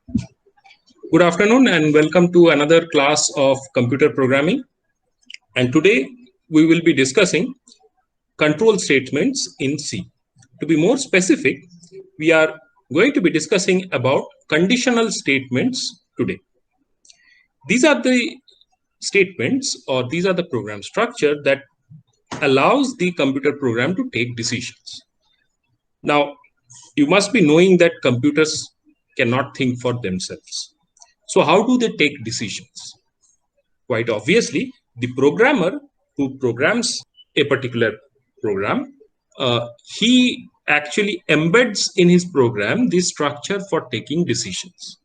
Good afternoon and welcome to another class of computer programming. And today we will be discussing control statements in C. To be more specific, we are going to be discussing about conditional statements today. These are the statements or these are the program structure that allows the computer program to take decisions. Now, you must be knowing that computers cannot think for themselves. So how do they take decisions? Quite obviously, the programmer who programs a particular program, he actually embeds in his program the structure for taking decisions.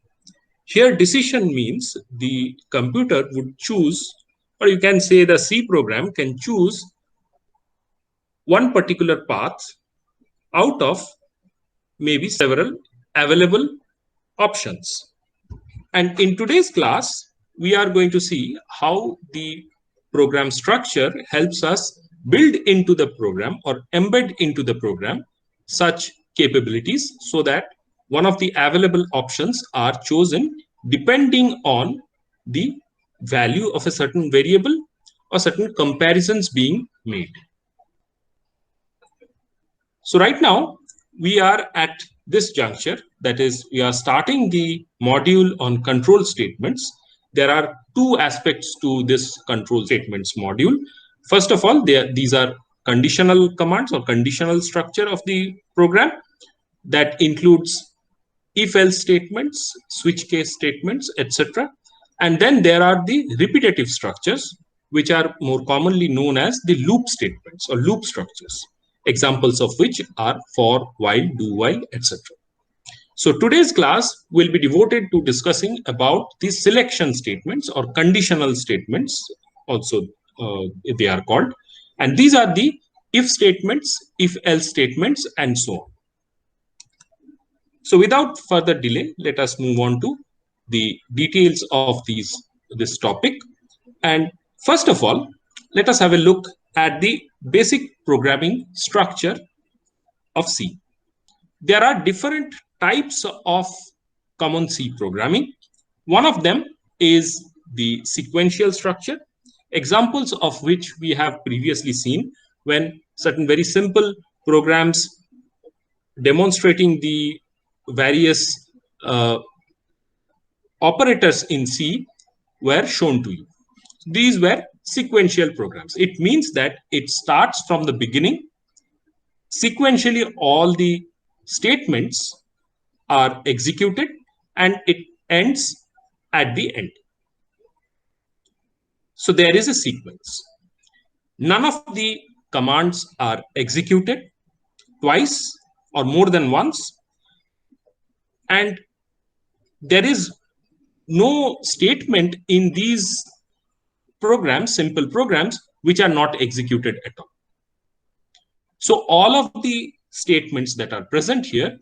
Here, decision means the computer would choose, or you can say the C program can choose one particular path out of maybe several available options. And in today's class, we are going to see how the program structure helps us build into the program or embed into the program such capabilities so that one of the available options are chosen depending on the value of a certain variable or certain comparisons being made. So right now, we are at this juncture, that is, we are starting the module on control statements. There are two aspects to this control statements module. First of all, these are conditional commands or conditional structure of the program that includes if-else statements, switch case statements, etc. And then there are the repetitive structures, which are more commonly known as the loop statements or loop structures, examples of which are for, while, do while, etc. So today's class will be devoted to discussing about the selection statements or conditional statements, also they are called. And these are the if statements, if-else statements, and so on. So without further delay, let us move on to the details of this topic. And first of all, let us have a look at the basic programming structure of C. There are different types of common C programming. One of them is the sequential structure, examples of which we have previously seen when certain very simple programs demonstrating the various operators in C were shown to you. These were sequential programs. It means that it starts from the beginning. Sequentially, all the statements are executed and it ends at the end. So there is a sequence. None of the commands are executed twice or more than once. And there is no statement in these programs, simple programs, which are not executed at all. So all of the statements that are present here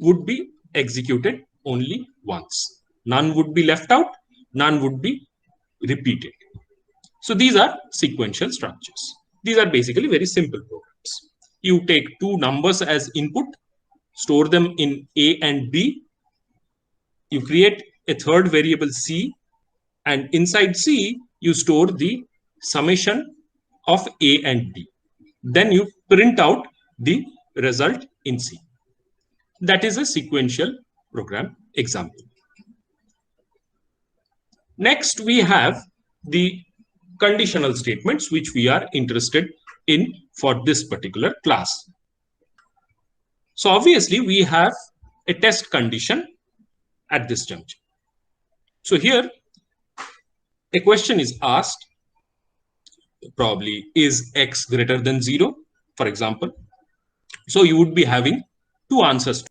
would be executed only once. None would be left out, none would be repeated. So these are sequential structures. These are basically very simple programs. You take two numbers as input, store them in A and B. You create a third variable C, and inside C, you store the summation of A and B. Then you print out the result in C. That is a sequential program example. Next, we have the conditional statements, which we are interested in for this particular class. So obviously, we have a test condition at this juncture. So here, a question is asked, probably, is x greater than 0, for example. So you would be having two answers,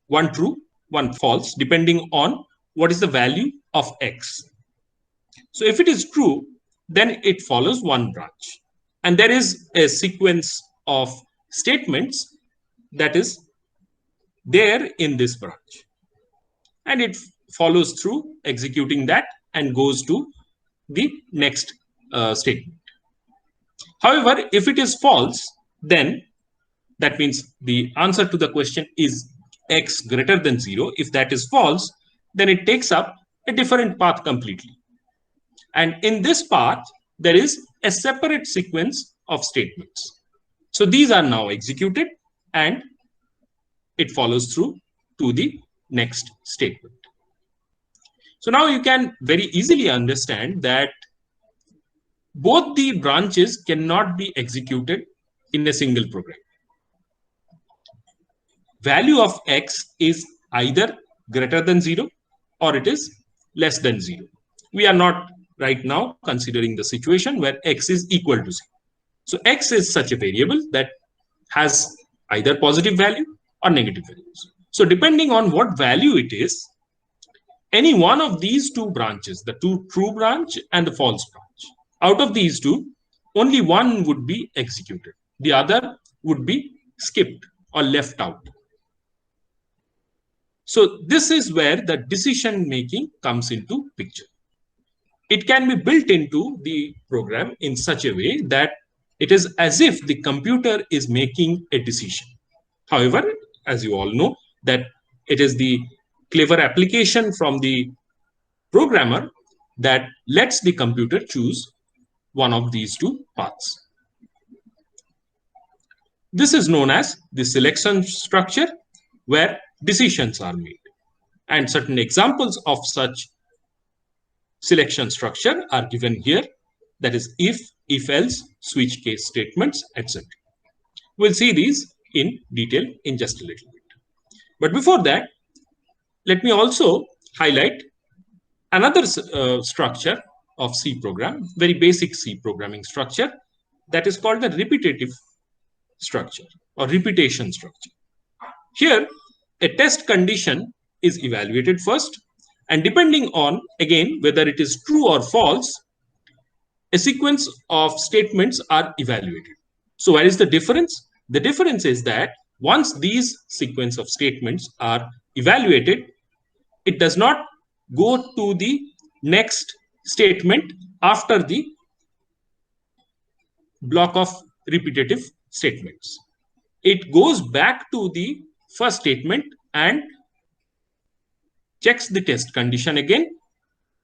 one true, one false, depending on what is the value of x. So if it is true, then it follows one branch. And there is a sequence of statements that is there in this branch. And it follows through executing that and goes to the next statement. However, if it is false, then that means the answer to the question is x greater than 0. If that is false, then it takes up a different path completely. And in this path, there is a separate sequence of statements. So these are now executed and it follows through to the next statement. So now you can very easily understand that both the branches cannot be executed in a single program. Value of x is either greater than 0 or it is less than 0. We are not right now considering the situation where x is equal to 0. So x is such a variable that has either positive value or negative values. So depending on what value it is, any one of these two branches, the true branch and the false branch, out of these two, only one would be executed. The other would be skipped or left out. So this is where the decision making comes into picture. It can be built into the program in such a way that it is as if the computer is making a decision. However, as you all know, that it is the clever application from the programmer that lets the computer choose one of these two paths. This is known as the selection structure, where decisions are made. And certain examples of such selection structure are given here. That is if else, switch case statements, etc. We'll see these in detail in just a little bit. But before that, let me also highlight another structure of C program, very basic C programming structure, that is called the repetitive structure or repetition structure. Here, a test condition is evaluated first, and depending on, again, whether it is true or false, a sequence of statements are evaluated. So where is the difference? The difference is that once these sequence of statements are evaluated, it does not go to the next statement after the block of repetitive statements. It goes back to the first statement and checks the test condition again.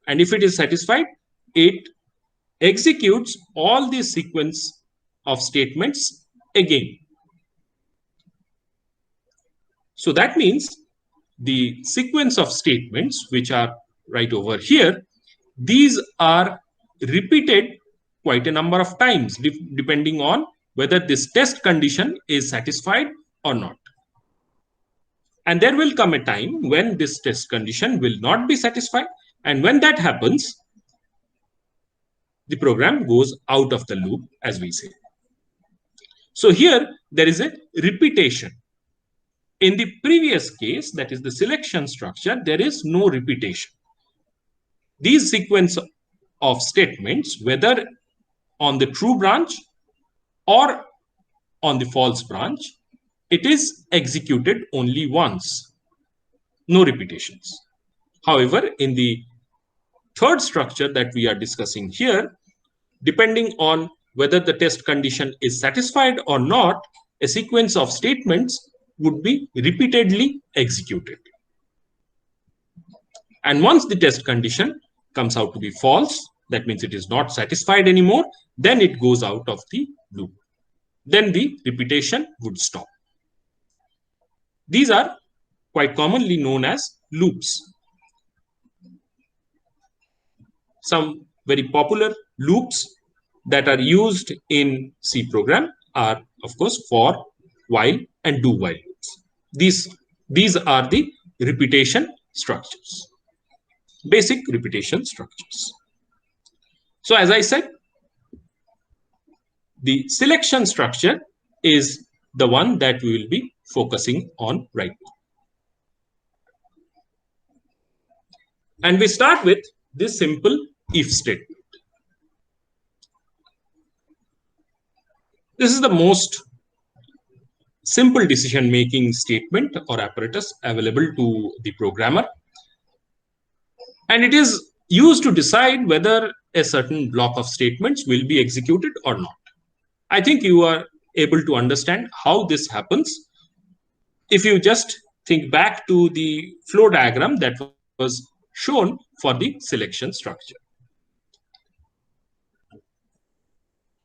And if it is satisfied, it executes all the sequence of statements again. So that means the sequence of statements, which are right over here, these are repeated quite a number of times, depending on whether this test condition is satisfied or not. And there will come a time when this test condition will not be satisfied. And when that happens, the program goes out of the loop, as we say. So here, there is a repetition. In the previous case, that is the selection structure, there is no repetition. These sequence of statements, whether on the true branch or on the false branch, it is executed only once, no repetitions. However, in the third structure that we are discussing here, depending on whether the test condition is satisfied or not, a sequence of statements would be repeatedly executed. And once the test condition comes out to be false, that means it is not satisfied anymore, then it goes out of the loop. Then the repetition would stop. These are quite commonly known as loops. Some very popular loops that are used in C program are, of course, for, while, and do while loops. These are the repetition structures, basic repetition structures. So as I said, the selection structure is the one that we will be focusing on right now. And we start with this simple if statement. This is the most simple decision-making statement or apparatus available to the programmer. And it is used to decide whether a certain block of statements will be executed or not. I think you are able to understand how this happens if you just think back to the flow diagram that was shown for the selection structure.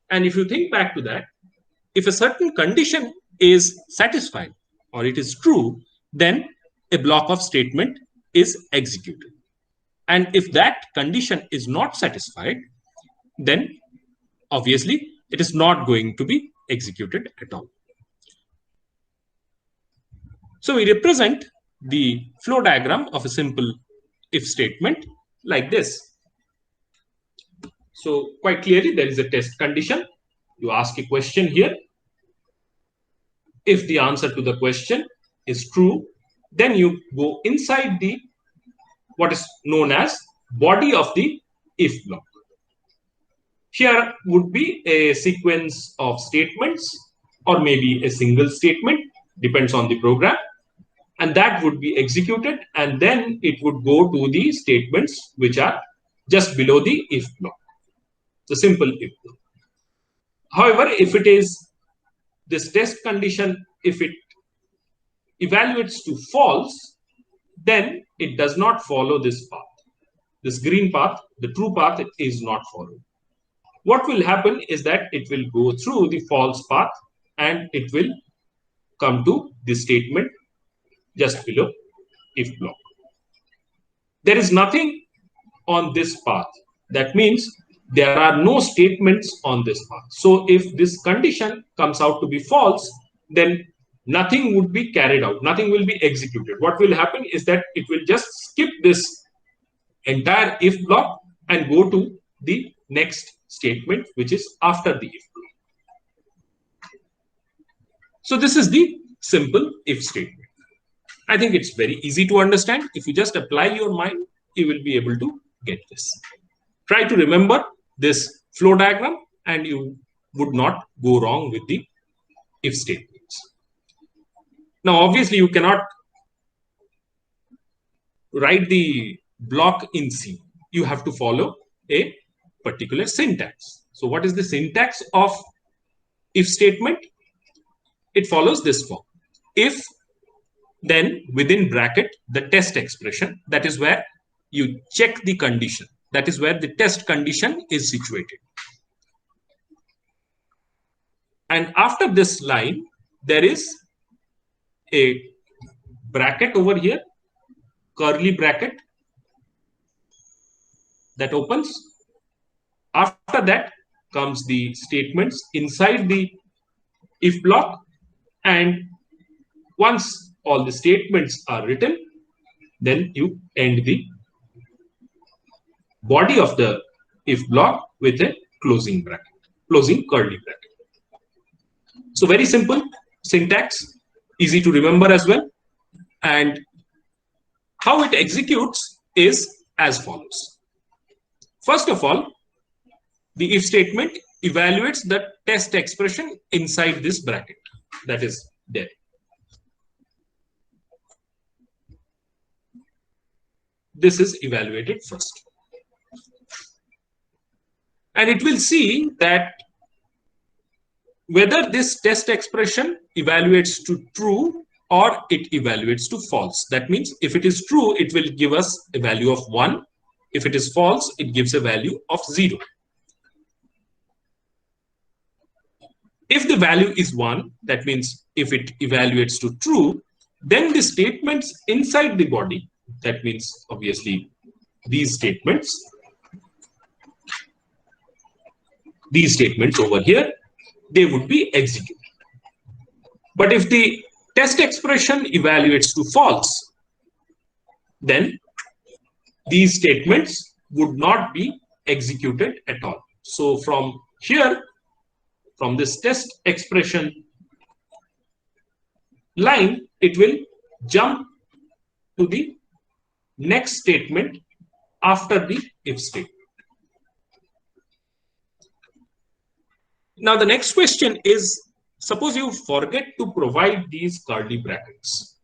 And if you think back to that, if a certain condition is satisfied or it is true, then a block of statement is executed. And if that condition is not satisfied, then obviously it is not going to be executed at all. So we represent the flow diagram of a simple if statement like this. So quite clearly, there is a test condition. You ask a question here. If the answer to the question is true, then you go inside the what is known as body of the if block. Here would be a sequence of statements or maybe a single statement, depends on the program, and that would be executed, and then it would go to the statements which are just below the if block, the simple if block. However, if it is this test condition, if it evaluates to false, then it does not follow this path. This green path, the true path, is not followed. What will happen is that it will go through the false path and it will come to the statement just below if block. There is nothing on this path. That means there are no statements on this path. So if this condition comes out to be false, then nothing would be carried out. Nothing will be executed. What will happen is that it will just skip this entire if block and go to the next statement, which is after the if block. So this is the simple if statement. I think it's very easy to understand. If you just apply your mind, you will be able to get this. Try to remember this flow diagram and you would not go wrong with the if statements. Now, obviously, you cannot write the block in C. You have to follow a particular syntax. So what is the syntax of if statement? It follows this form. If, then within bracket, the test expression, that is where you check the condition. That is where the test condition is situated. And after this line, there is a bracket over here, curly bracket that opens. After that comes the statements inside the if block, and once all the statements are written, then you end the body of the if block with a closing bracket, closing curly bracket. So very simple syntax, easy to remember as well. And how it executes is as follows. First of all, the if statement evaluates the test expression inside this bracket that is there. This is evaluated first. And it will see that whether this test expression evaluates to true or it evaluates to false. That means if it is true, it will give us a value of 1. If it is false, it gives a value of 0. If the value is 1, that means if it evaluates to true, then the statements inside the body, that means obviously these statements over here, they would be executed. But if the test expression evaluates to false, then these statements would not be executed at all. So from here, from this test expression line, it will jump to the next statement after the if statement. Now the next question is, suppose you forget to provide these curly brackets,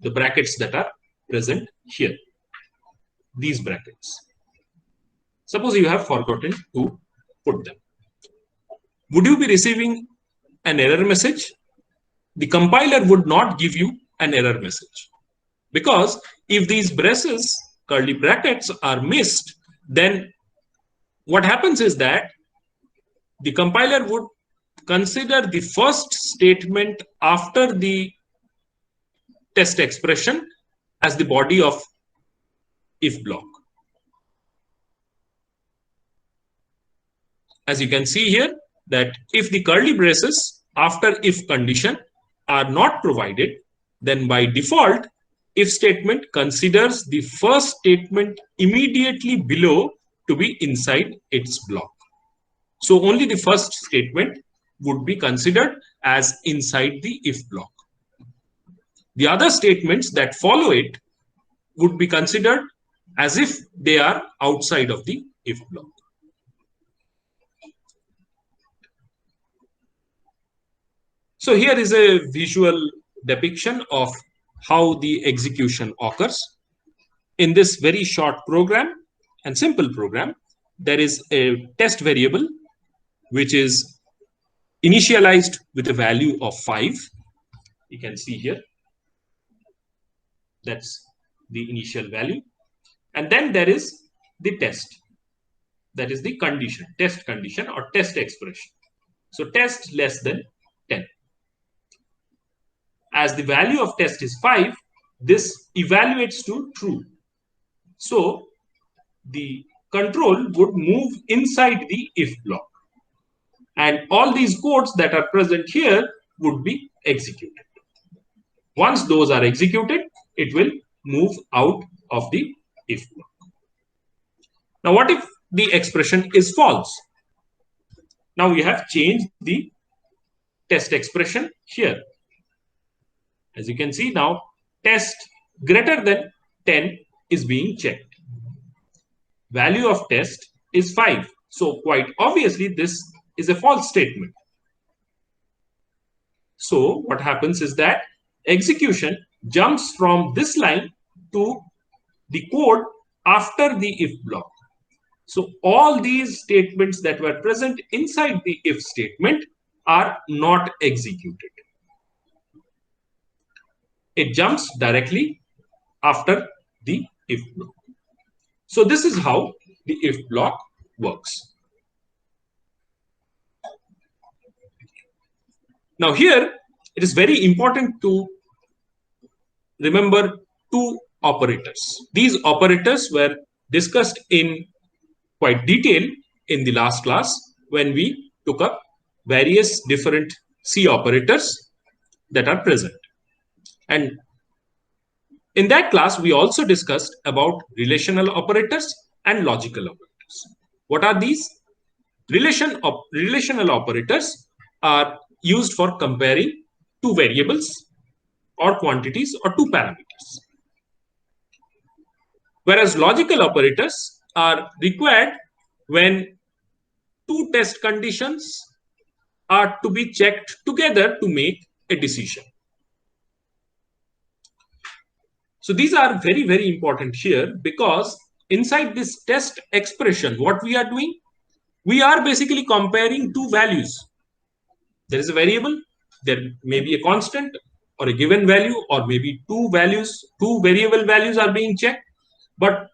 the brackets that are present here, these brackets. Suppose you have forgotten to put them. Would you be receiving an error message? The compiler would not give you an error message, because if these braces curly brackets are missed, then what happens is that the compiler would consider the first statement after the test expression as the body of if block. As you can see here, that if the curly braces after if condition are not provided, then by default, if statement considers the first statement immediately below to be inside its block. So only the first statement would be considered as inside the if block. The other statements that follow it would be considered as if they are outside of the if block. So here is a visual depiction of how the execution occurs. In this very short program and simple program, there is a test variable which is initialized with a value of 5. You can see here, that's the initial value. And then there is the test, that is the condition, test condition or test expression. So test less than 10. As the value of test is 5, this evaluates to true. So the control would move inside the if block. And all these codes that are present here would be executed. Once those are executed, it will move out of the if block. Now, what if the expression is false? Now we have changed the test expression here. As you can see now, test greater than 10 is being checked. Value of test is 5. So quite obviously, this is a false statement. So what happens is that execution jumps from this line to the code after the if block. So all these statements that were present inside the if statement are not executed. It jumps directly after the if block. So this is how the if block works. Now here, it is very important to remember two operators. These operators were discussed in quite detail in the last class when we took up various different C operators that are present. And in that class, we also discussed about relational operators and logical operators. What are these? Relational operators are used for comparing two variables or quantities or two parameters. Whereas logical operators are required when two test conditions are to be checked together to make a decision. So these are very, very important here because inside this test expression, what we are doing, we are basically comparing two values. There is a variable, there may be a constant or a given value, or maybe two variable values are being checked. But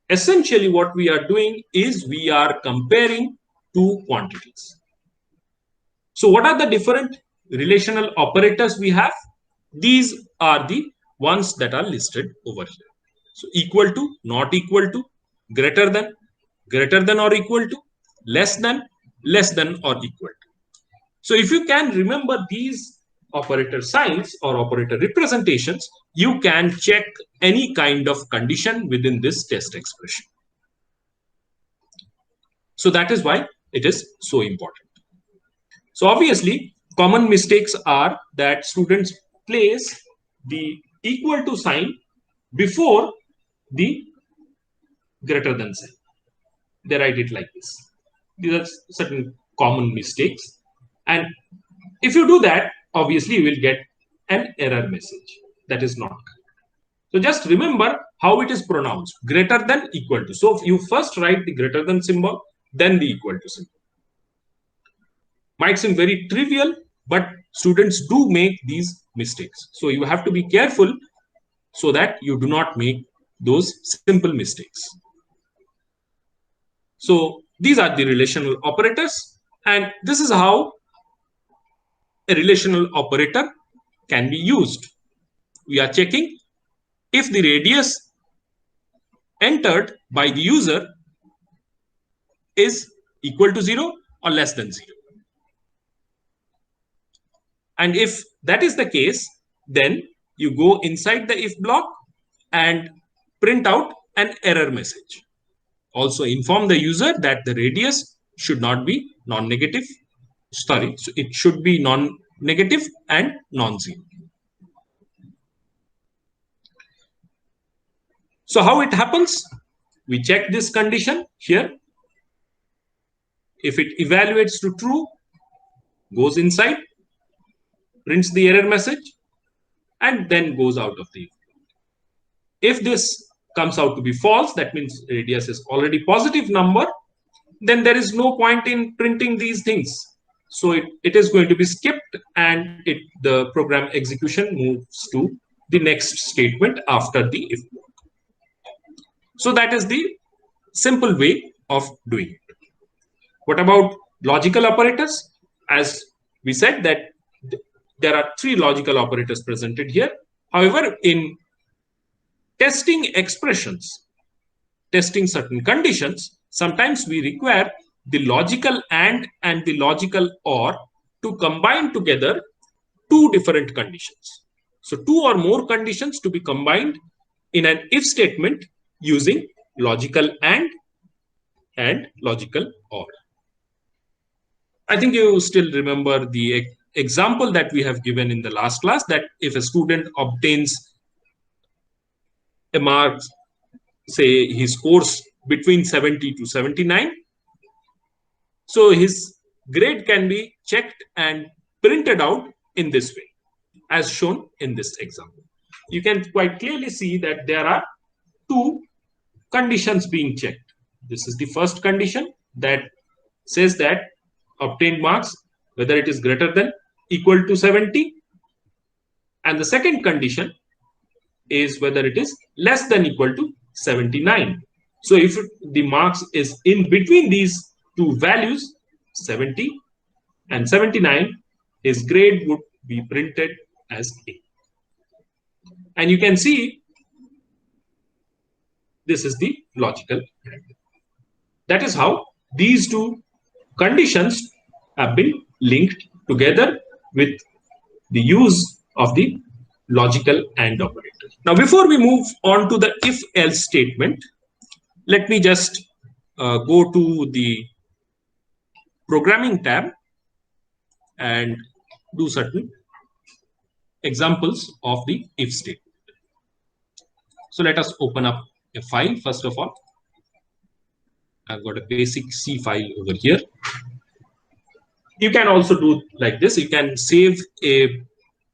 essentially what we are doing is we are comparing two quantities. So what are the different relational operators we have? These are the ones that are listed over here. So equal to, not equal to, greater than or equal to, less than or equal to. So if you can remember these operator signs or operator representations, you can check any kind of condition within this test expression. So that is why it is so important. So obviously, common mistakes are that students place the equal to sign before the greater than sign. They write it like this. These are certain common mistakes. And if you do that, obviously you will get an error message. That is not correct. So just remember how it is pronounced, greater than, equal to. So you first write the greater than symbol, then the equal to symbol. Might seem very trivial, but students do make these mistakes. So you have to be careful so that you do not make those simple mistakes. So these are the relational operators, and this is how a relational operator can be used. We are checking if the radius entered by the user is equal to 0 or less than 0. And if that is the case, then you go inside the if block and print out an error message. Also inform the user that the radius should not be non-negative. Sorry, so it should be non-negative and non-zero. So how it happens? We check this condition here. If it evaluates to true, goes inside, prints the error message, and then goes out of the if. If this comes out to be false, that means radius is already positive number, then there is no point in printing these things. So it is going to be skipped, and the program execution moves to the next statement after the if block. So that is the simple way of doing it. What about logical operators? As we said that there are 3 logical operators presented here. However, in testing expressions, testing certain conditions, sometimes we require the logical and the logical or to combine together 2 different conditions. So 2 or more conditions to be combined in an if statement using logical and logical or. I think you still remember the example that we have given in the last class, that if a student obtains a mark, say he scores between 70 to 79, so his grade can be checked and printed out in this way, as shown in this example. You can quite clearly see that there are 2 conditions being checked. This is the first condition that says that obtained marks, whether it is greater than equal to 70, and the second condition is whether it is less than equal to 79. So if the marks is in between these 2 values, 70 and 79, his grade would be printed as A. And you can see this is the logical AND. That is how these 2 conditions have been linked together with the use of the logical AND operator. Now, before we move on to the if-else statement, let me just go to the programming tab and do certain examples of the if statement. So let us open up a file first of all. I've got a basic C file over here. You can also do like this. You can save a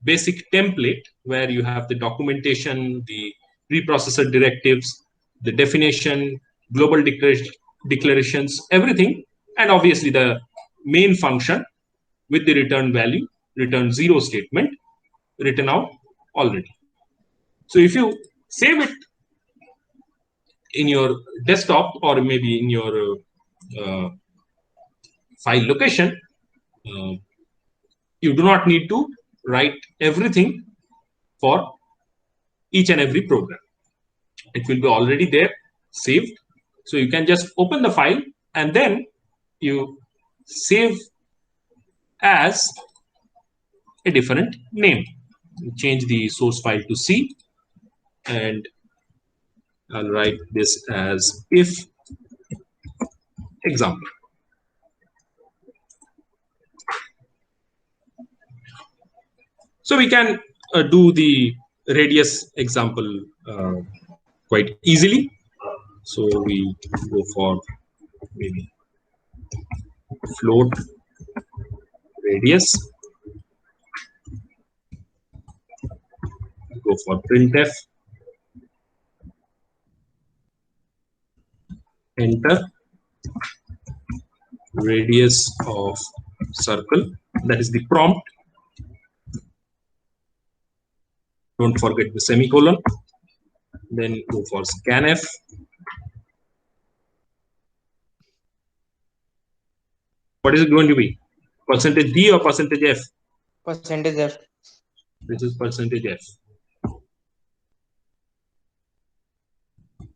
basic template where you have the documentation, the preprocessor directives, the definition, global declarations, everything, and obviously the main function with the return value, return 0 statement written out already. So if you save it in your desktop or maybe in your file location, you do not need to write everything for each and every program. It will be already there, saved. So you can just open the file and then you save as a different name. Change the source file to C, and I'll write this as if example. So we can do the radius example quite easily. So we go for maybe float radius. Go for printf. Enter radius of circle. That is the prompt. Don't forget the semicolon. Then go for scanf. What is it going to be? Percentage D or percentage F? Percentage F. This is percentage F.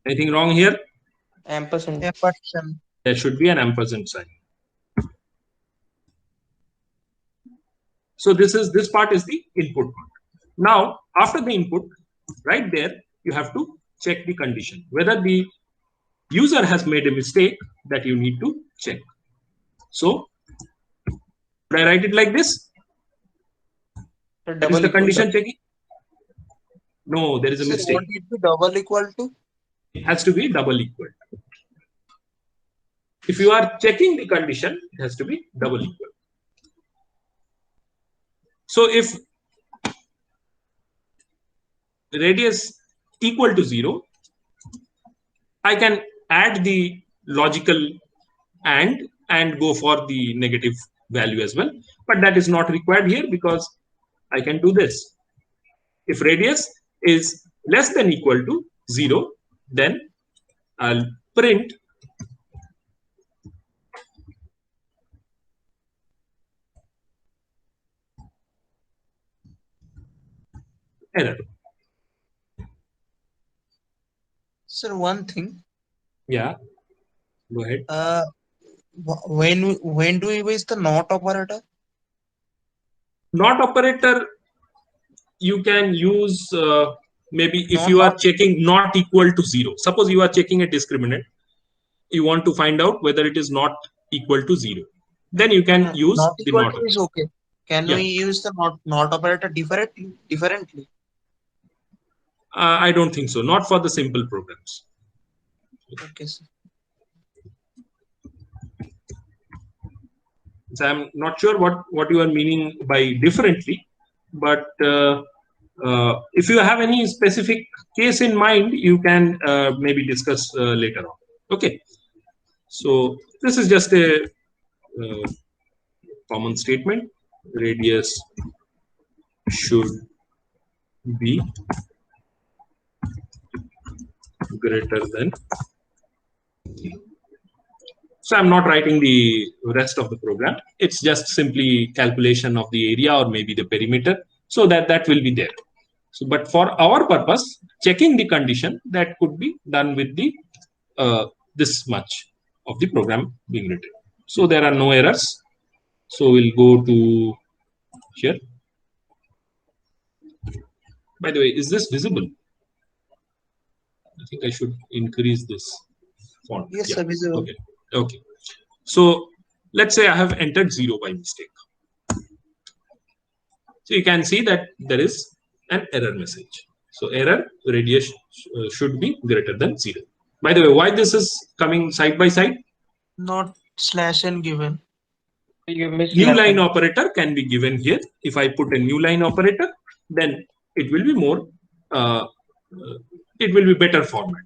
Anything wrong here? Ampersand. Ampersand. There should be an ampersand sign. So this part is the input part. Now, after the input, right there, you have to check the condition, whether the user has made a mistake that you need to check. So, should I write it like this? That is the condition checking? No, there is a mistake. Won't it be double equal to? It has to be double equal. If you are checking the condition, it has to be double equal. So if radius equal to 0, I can add the logical and go for the negative value as well. But that is not required here because I can do this. If radius is less than equal to 0, then I'll print error. Sir, one thing. Yeah, go ahead. When do we use the not operator? Not operator you can use maybe if you are checking not equal to 0. Suppose you are checking a discriminant. You want to find out whether it is not equal to 0. Then you can use not the equal not to operator. is okay. Can we use the not operator differently? I don't think so. Not for the simple programs. Okay, sir. So I'm not sure what you are meaning by differently, but if you have any specific case in mind, you can maybe discuss later on. Okay. So this is just a common statement. Radius should be greater than 0. So I'm not writing the rest of the program. It's just simply calculation of the area or maybe the perimeter. So that will be there. So, but for our purpose, checking the condition, that could be done with the this much of the program being written. So there are no errors. So we'll go to here. By the way, is this visible? I think I should increase this font. Yes, sir, visible. Okay. Okay. So let's say I have entered 0 by mistake. So you can see that there is an error message. So error radius should be greater than 0. By the way, why this is coming side by side? Not slash and given. New line operator can be given here. If I put a new line operator, then it will be more, it will be better format.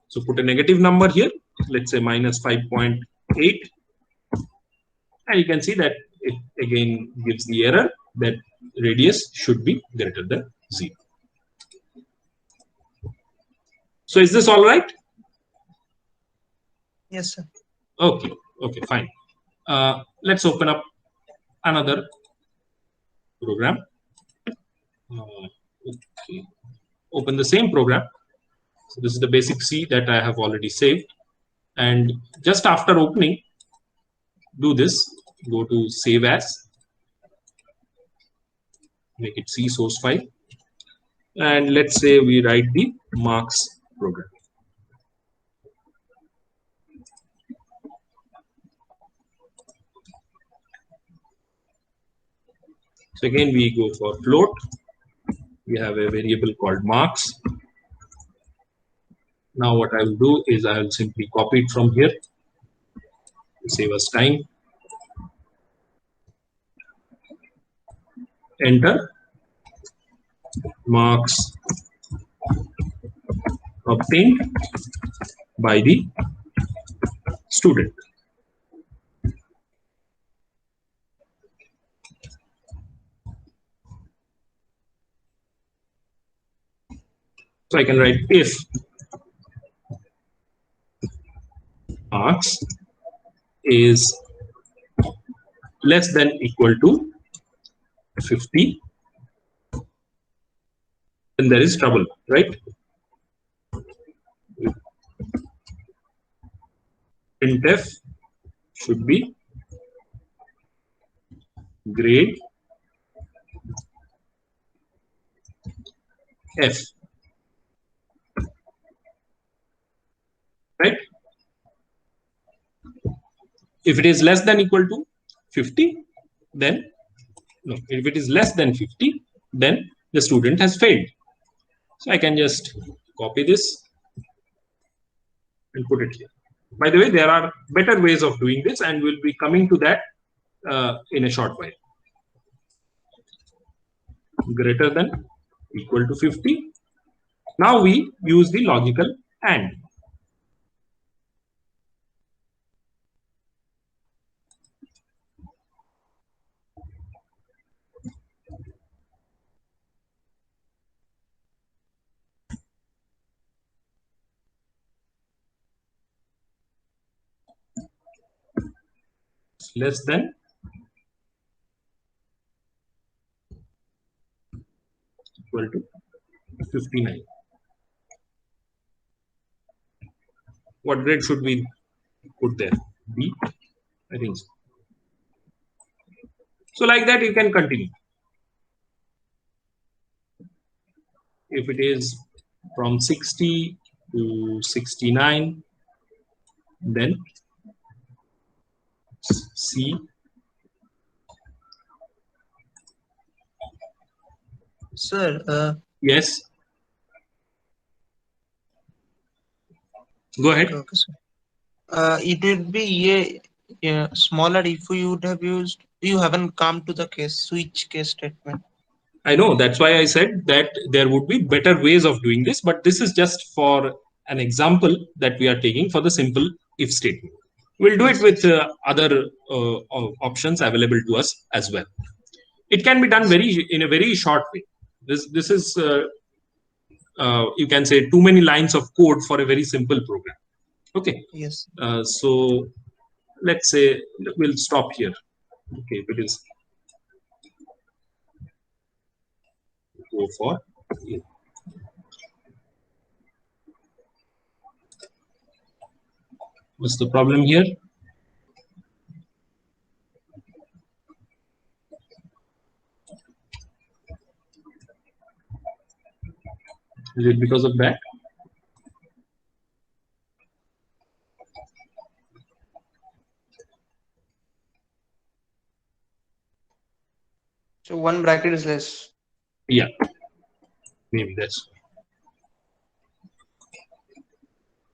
So put a negative number here, let's say minus 5.8. And you can see that it again gives the error that radius should be greater than 0. So is this all right? Yes, sir. Okay, okay, fine. Let's open up another program. Okay. Open the same program. So this is the basic C that I have already saved. And just after opening, do this. Go to Save As. Make it C source file. And let's say we write the marks program. So again, we go for float. We have a variable called marks. Now what I will do is I will simply copy it from here to save us time. Enter. Marks obtained by the student. So I can write if marks is less than equal to 50, then there is trouble, right? Printf should be grade F, right? If it is less than equal to 50, then no, if it is less than 50, then the student has failed. So I can just copy this and put it here. By the way, there are better ways of doing this, and we'll be coming to that in a short while. Greater than equal to 50. Now we use the logical AND. Less than equal to 59. What grade should we put there? B, I think so. So like that you can continue. If it is from 60 to 69, then C. Sir, Yes. Go ahead. okay, sir. It would be smaller if you would have used. You haven't come to the switch case statement. I know, that's why I said that there would be better ways of doing this, but this is just for an example that we are taking for the simple if statement. We'll do it with other options available to us as well. It can be done in a very short way. This is you can say too many lines of code for a very simple program. Okay. Yes. So let's say we'll stop here. Okay, if it is go for A. What's the problem here? Is it because of that? So one bracket is less. Yeah, maybe that's.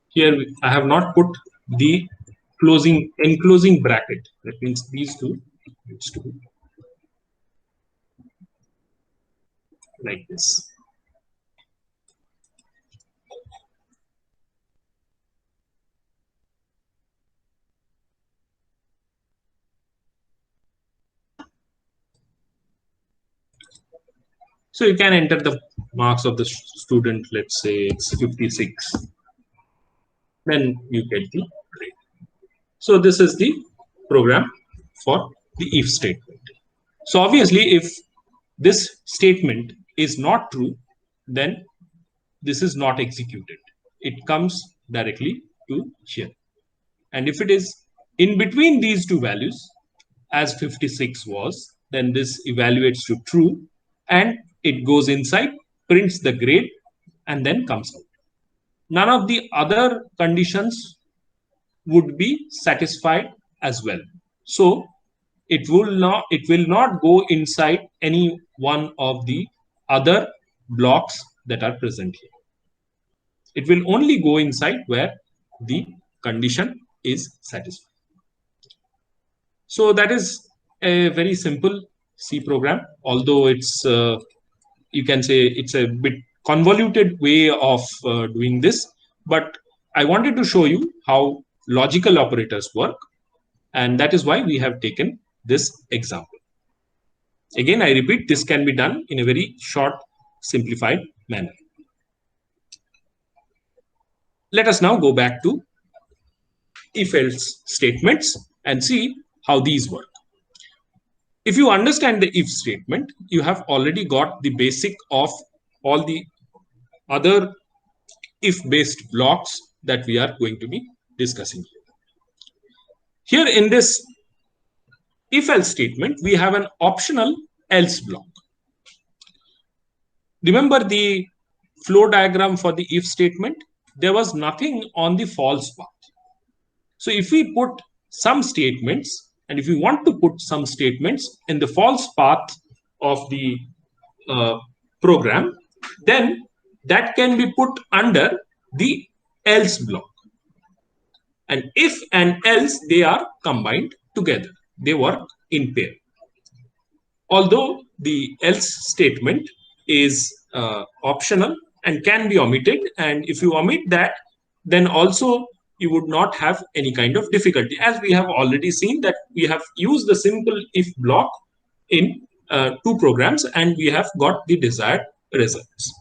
Here I have not put the enclosing bracket. That means these two needs to be like this. So you can enter the marks of the student. Let's say it's 56. Then you get the grade. So this is the program for the if statement. So obviously, if this statement is not true, then this is not executed. It comes directly to here. And if it is in between these two values, as 56 was, then this evaluates to true and it goes inside, prints the grade, and then comes out. None of the other conditions would be satisfied as well. So it will not go inside any one of the other blocks that are present here. It will only go inside where the condition is satisfied. So that is a very simple C program, although it's you can say it's a bit convoluted way of doing this, but I wanted to show you how logical operators work, and that is why we have taken this example. Again, I repeat, this can be done in a very short, simplified manner. Let us now go back to if-else statements and see how these work. If you understand the if statement, you have already got the basic of all the other if-based blocks that we are going to be discussing here. Here in this if-else statement, we have an optional else block. Remember the flow diagram for the if statement? There was nothing on the false path. So if we put some statements, and if we want to put some statements in the false path of the program, then that can be put under the else block. And if and else, they are combined together. They work in pair. Although the else statement is optional and can be omitted, and if you omit that, then also you would not have any kind of difficulty, as we have already seen that we have used the simple if block in 2 programs and we have got the desired results.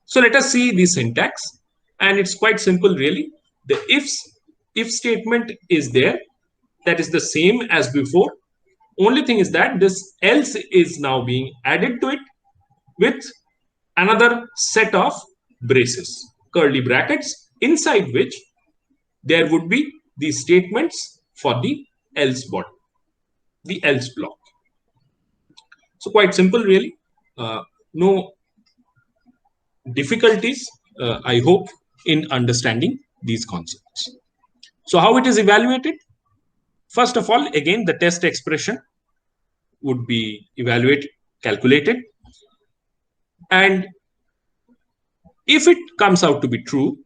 So let us see the syntax, and it's quite simple really. The if statement is there, that is the same as before. Only thing is that this else is now being added to it with another set of braces, curly brackets, inside which there would be the statements for the else body, the else block. So quite simple really. No difficulties, I hope, in understanding these concepts. So how it is evaluated? First of all, again, the test expression would be evaluated, calculated. And if it comes out to be true,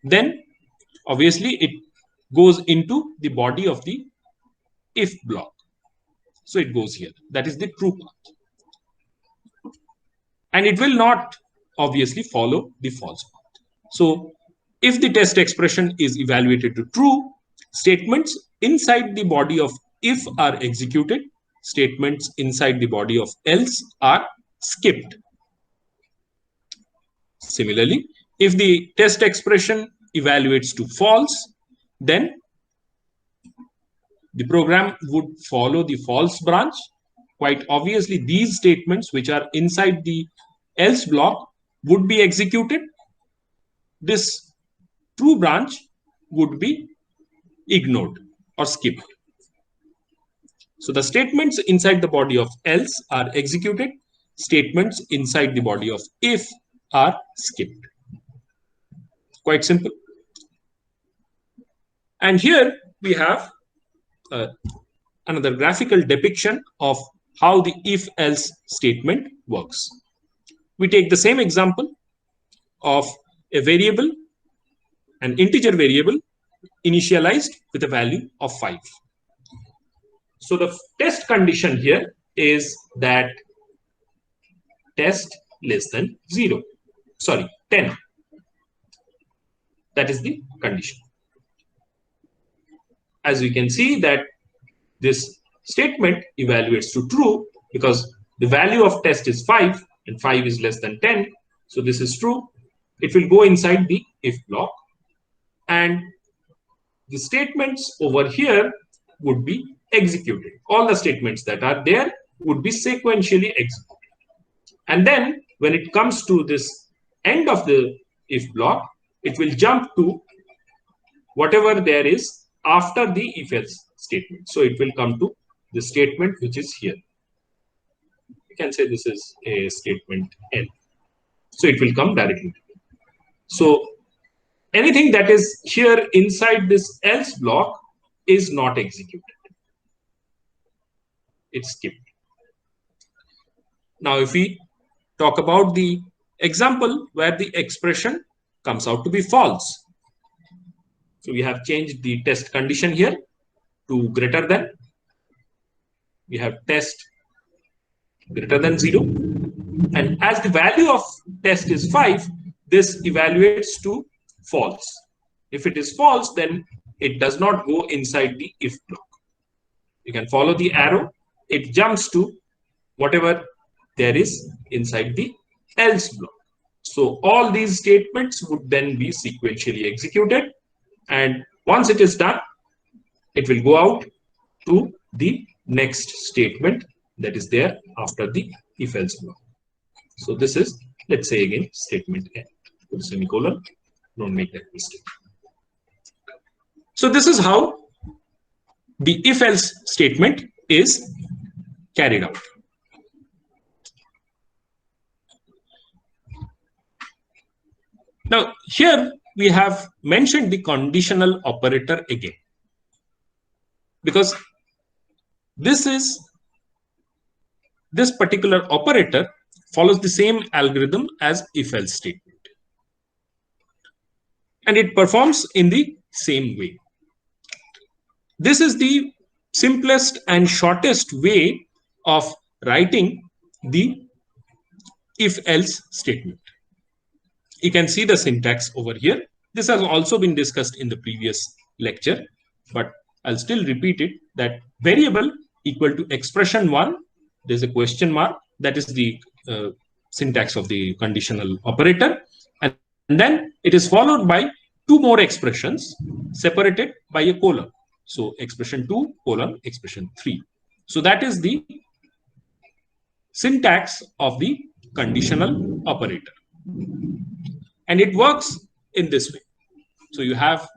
then obviously it goes into the body of the if block. So it goes here. That is the true path. And it will not obviously follow the false path. So if the test expression is evaluated to true, statements inside the body of if are executed, statements inside the body of else are skipped. Similarly, if the test expression evaluates to false, then the program would follow the false branch. Quite obviously, these statements which are inside the else block would be executed. This true branch would be ignored or skipped. So the statements inside the body of else are executed. Statements inside the body of if are skipped. Quite simple. And here we have another graphical depiction of how the if-else statement works. We take the same example of a variable, an integer variable, initialized with a value of 5. So the test condition here is that test less than 0. Sorry, 10. That is the condition. As we can see that this statement evaluates to true because the value of test is 5 and 5 is less than 10. So this is true. It will go inside the if block, and the statements over here would be executed. All the statements that are there would be sequentially executed. And then when it comes to this end of the if block, it will jump to whatever there is after the if-else statement. So it will come to the statement which is here. You can say this is a statement N. So it will come directly. So anything that is here inside this else block is not executed. It's skipped. Now, if we talk about the example where the expression comes out to be false. So we have changed the test condition here to greater than. We have test greater than 0. And as the value of test is 5, this evaluates to false. If it is false, then it does not go inside the if block. You can follow the arrow. It jumps to whatever there is inside the else block. So all these statements would then be sequentially executed. And once it is done, it will go out to the next statement that is there after the if else block. So this is, let's say again, statement N, put a semicolon, don't make that mistake. So this is how the if else statement is carried out. Now here we have mentioned the conditional operator again, because this particular operator follows the same algorithm as if else statement, and it performs in the same way. This is the simplest and shortest way of writing the if else statement. You can see the syntax over here. This has also been discussed in the previous lecture, but I'll still repeat it, that variable equal to expression1, there's a question mark, that is the syntax of the conditional operator, and then it is followed by two more expressions separated by a colon. So expression2 colon expression3. So that is the syntax of the conditional operator. And it works in this way. So you have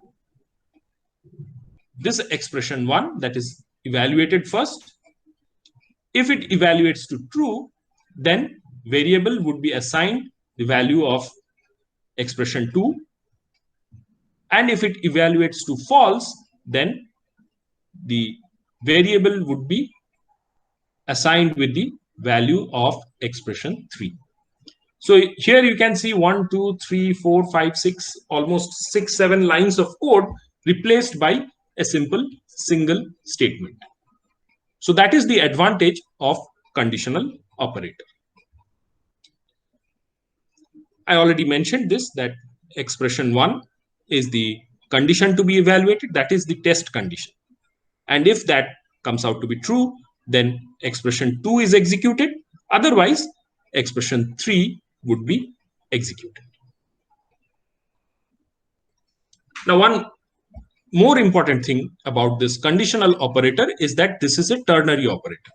this expression1 that is evaluated first. If it evaluates to true, then variable would be assigned the value of expression2. And if it evaluates to false, then the variable would be assigned with the value of expression3. So here you can see 1, 2, 3, 4, 5, 6, almost 6, 7 lines of code replaced by a simple single statement. So that is the advantage of conditional operator. I already mentioned this, that expression1 is the condition to be evaluated, that is the test condition. And if that comes out to be true, then expression2 is executed. Otherwise, expression3 would be executed. Now, one more important thing about this conditional operator is that this is a ternary operator.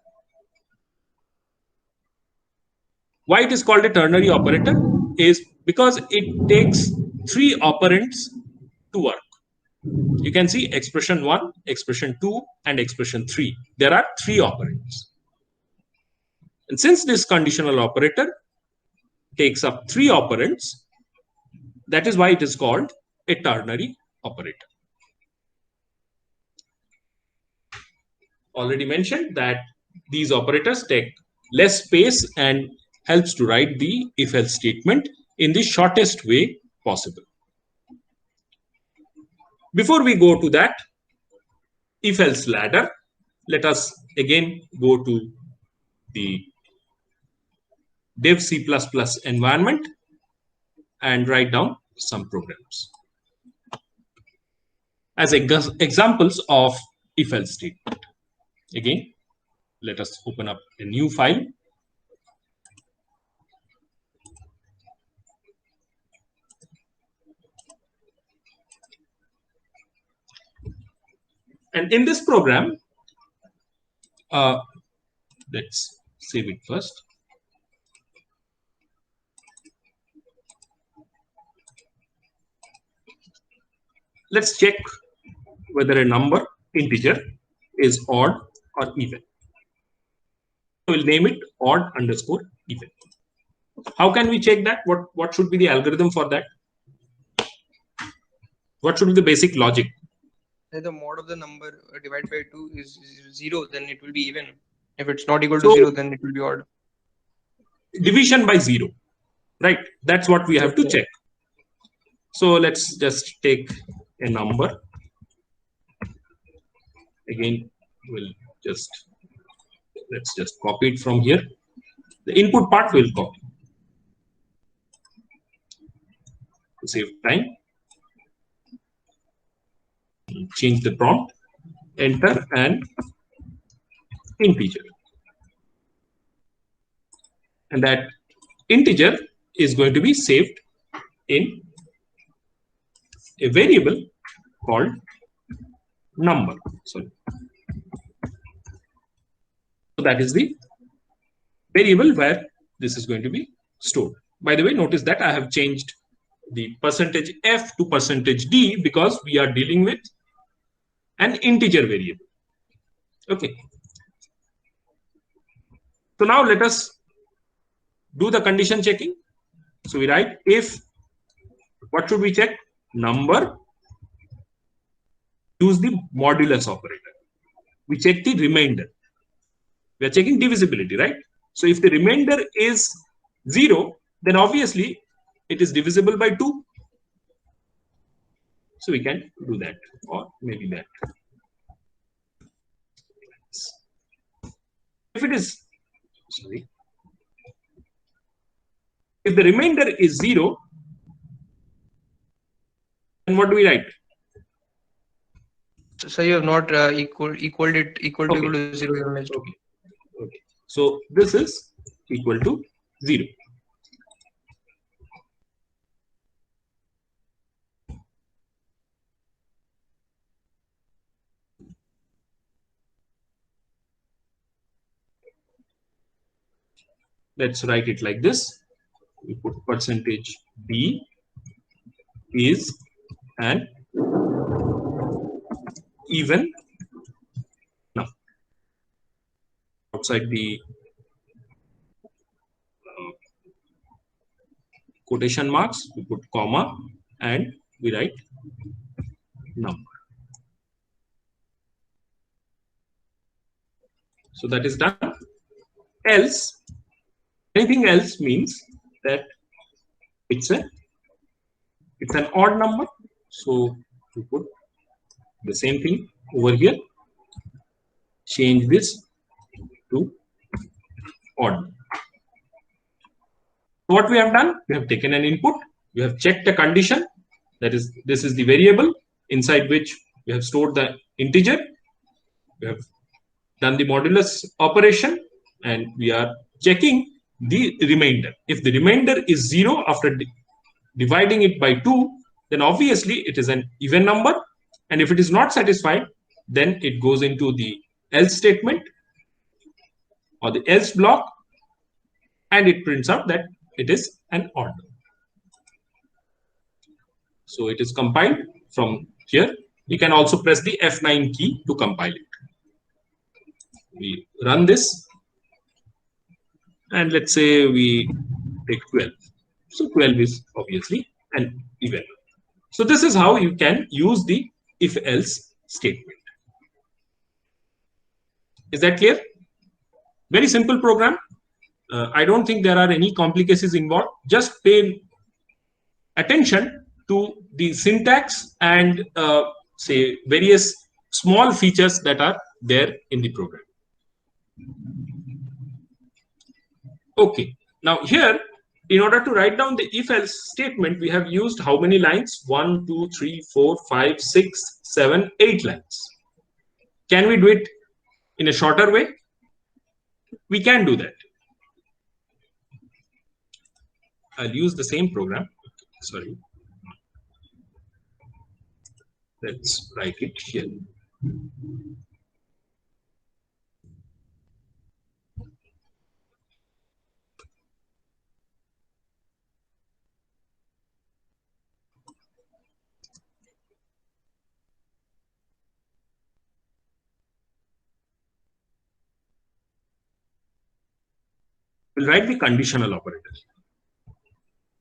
Why it is called a ternary operator is because it takes 3 operands to work. You can see expression1, expression2, and expression3. There are 3 operands. And since this conditional operator takes up 3 operands, that is why it is called a ternary operator. Already mentioned that these operators take less space and helps to write the if-else statement in the shortest way possible. Before we go to that if-else ladder, let us again go to the dev C++ environment and write down some programs as examples of if-else statement. Again, let us open up a new file. And in this program, let's save it first. Let's check whether a number, integer, is odd or even. We'll name it odd underscore even. How can we check that? What should be the algorithm for that? What should be the basic logic? If the mod of the number divided by 2 is 0, then it will be even. If it's not equal to 0, then it will be odd. Division by 0, right? That's what we have to check. So let's just take a number. Again, let's just copy it from here. The input part will copy. To save time, change the prompt, enter an integer. And that integer is going to be saved in a variable called number. Sorry. So that is the variable where this is going to be stored. By the way, notice that I have changed the %f to %d because we are dealing with an integer variable. Okay. So now let us do the condition checking. So we write if, what should we check? Number, use the modulus operator. We check the remainder. We are checking divisibility, right? So if the remainder is 0, then obviously it is divisible by 2. So we can do that, or maybe that. If it is, sorry, if the remainder is 0, then what do we write? So you have not equal to equal to 0. You have missed. Okay. Okay. So this is equal to 0. Let's write it like this. We put %b is an even number. Outside the quotation marks, we put comma and we write number. So that is done. Else, anything else means that it's an odd number. So we put the same thing over here. Change this to odd. What we have done, we have taken an input, we have checked a condition, that is, this is the variable inside which we have stored the integer, we have done the modulus operation, and we are checking the remainder. If the remainder is 0 after dividing it by 2, then obviously it is an even number, and if it is not satisfied, then it goes into the else statement or the else block, and it prints out that it is an odd number. So it is compiled from here. We can also press the F9 key to compile it. We run this, and let's say we take 12. So 12 is obviously an even number. So this is how you can use the if-else statement. Is that clear? Very simple program. I don't think there are any complications involved. Just pay attention to the syntax and say various small features that are there in the program. Okay, now here, in order to write down the if-else statement, we have used how many lines? 1, 2, 3, 4, 5, 6, 7, 8 lines. Can we do it in a shorter way? We can do that. I'll use the same program. Sorry. Let's write it here. We'll write the conditional operator.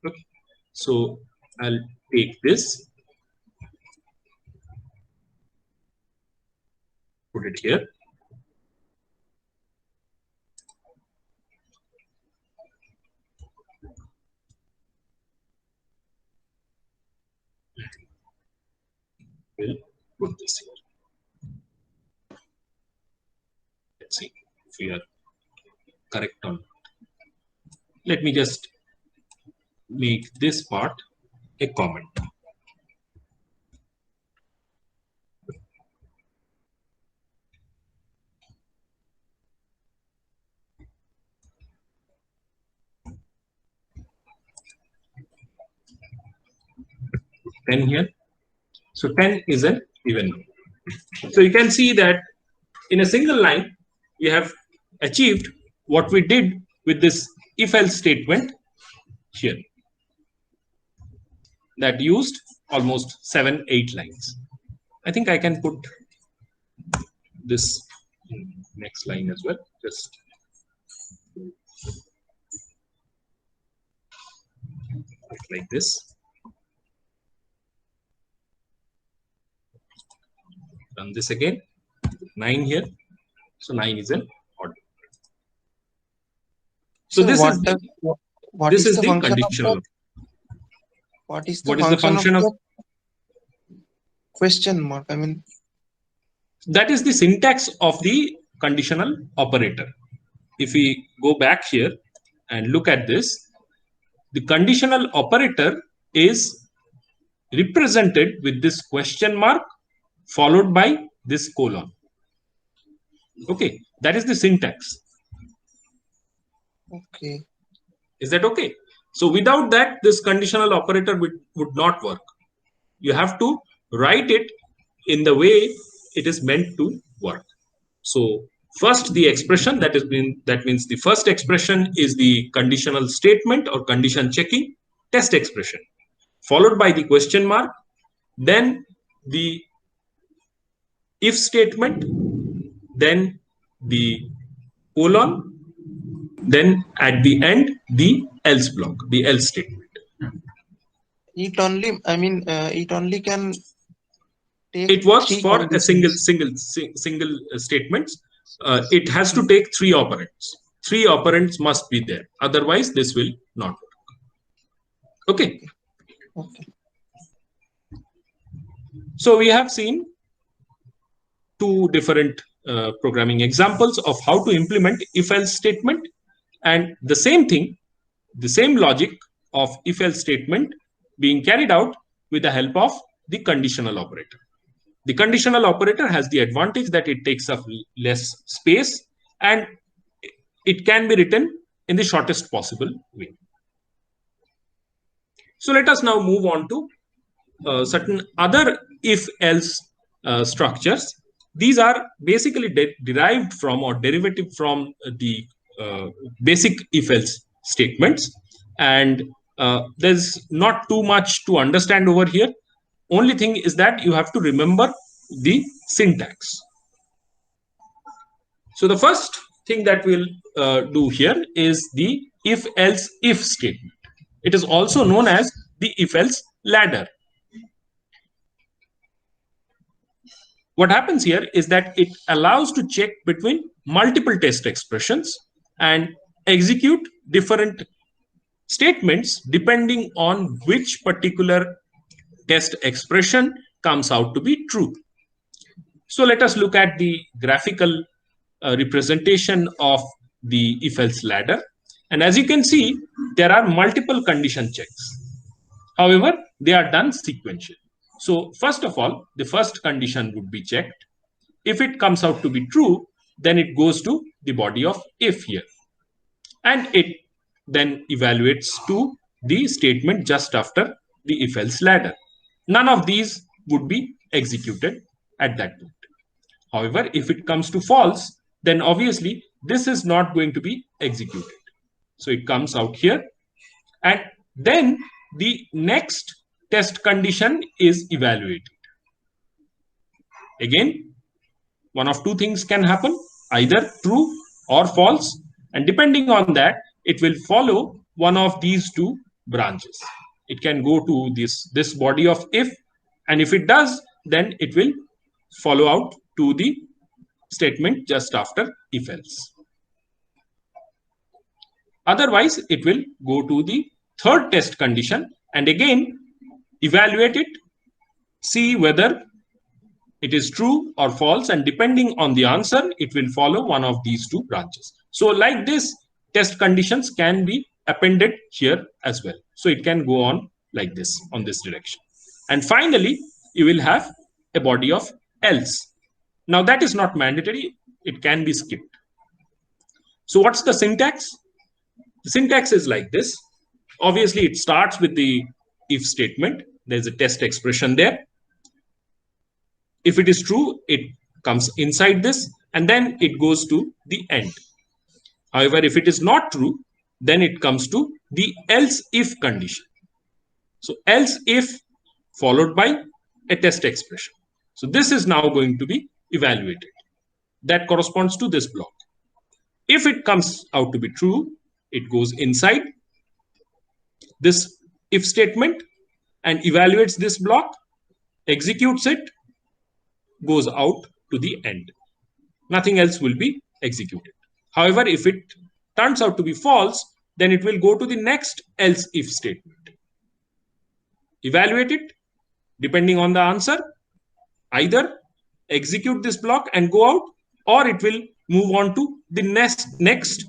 Okay. So I'll take this, put it here. We'll put this here. Let's see if we are correct or not. Let me just make this part a comment. 10 here. So 10 is an even number. So you can see that in a single line, we have achieved what we did with this if-else statement here. That used almost 7-8 lines. I think I can put this next line as well. Just like this. Run this again. 9 here. So 9 is an odd. So this is the conditional. What is the function of question mark? I mean, that is the syntax of the conditional operator. If we go back here and look at this, the conditional operator is represented with this question mark followed by this colon. Okay, that is the syntax. okay. Is that okay? So without that, this conditional operator would not work. You have to write it in the way it is meant to work. So first, the expression that means the first expression is the conditional statement or condition checking test expression, followed by the question mark, then the if statement, then the colon, then at the end the else block, the else statement. It only, I mean, it only can take. It works for a single statements. It has to take 3 operands. 3 operands must be there. Otherwise, this will not work. Okay. Okay. So we have seen 2 different programming examples of how to implement if-else statement, and the same thing, the same logic of if-else statement being carried out with the help of the conditional operator. The conditional operator has the advantage that it takes up less space and it can be written in the shortest possible way. So let us now move on to certain other if-else structures. These are basically derived from or derivative from the basic if-else statements, and there's not too much to understand over here. Only thing is that you have to remember the syntax. So the first thing that we'll do here is the if-else if statement. It is also known as the if-else ladder. What happens here is that it allows to check between multiple test expressions and execute different statements depending on which particular test expression comes out to be true. So let us look at the graphical representation of the if-else ladder. And as you can see, there are multiple condition checks. However, they are done sequentially. So first of all, the first condition would be checked. If it comes out to be true, then it goes to the body of if here. And it then evaluates to the statement just after the if-else ladder. None of these would be executed at that point. However, if it comes to false, then obviously this is not going to be executed. So it comes out here. And then the next test condition is evaluated. Again, one of 2 things can happen, either true or false. And depending on that, it will follow one of these 2 branches. It can go to this body of if, and if it does, then it will follow out to the statement just after if else. Otherwise, it will go to the third test condition and again evaluate it, see whether it is true or false, and depending on the answer, it will follow one of these 2 branches. So like this, test conditions can be appended here as well. So it can go on like this, on this direction. And finally, you will have a body of else. Now that is not mandatory, it can be skipped. So what's the syntax? The syntax is like this. Obviously, it starts with the if statement. There's a test expression there. If it is true, it comes inside this, and then it goes to the end. However, if it is not true, then it comes to the else if condition. So else if followed by a test expression. So this is now going to be evaluated. That corresponds to this block. If it comes out to be true, it goes inside this if statement and evaluates this block, executes it, goes out to the end. Nothing else will be executed. However, if it turns out to be false, then it will go to the next else if statement. Evaluate it, depending on the answer, either execute this block and go out, or it will move on to the next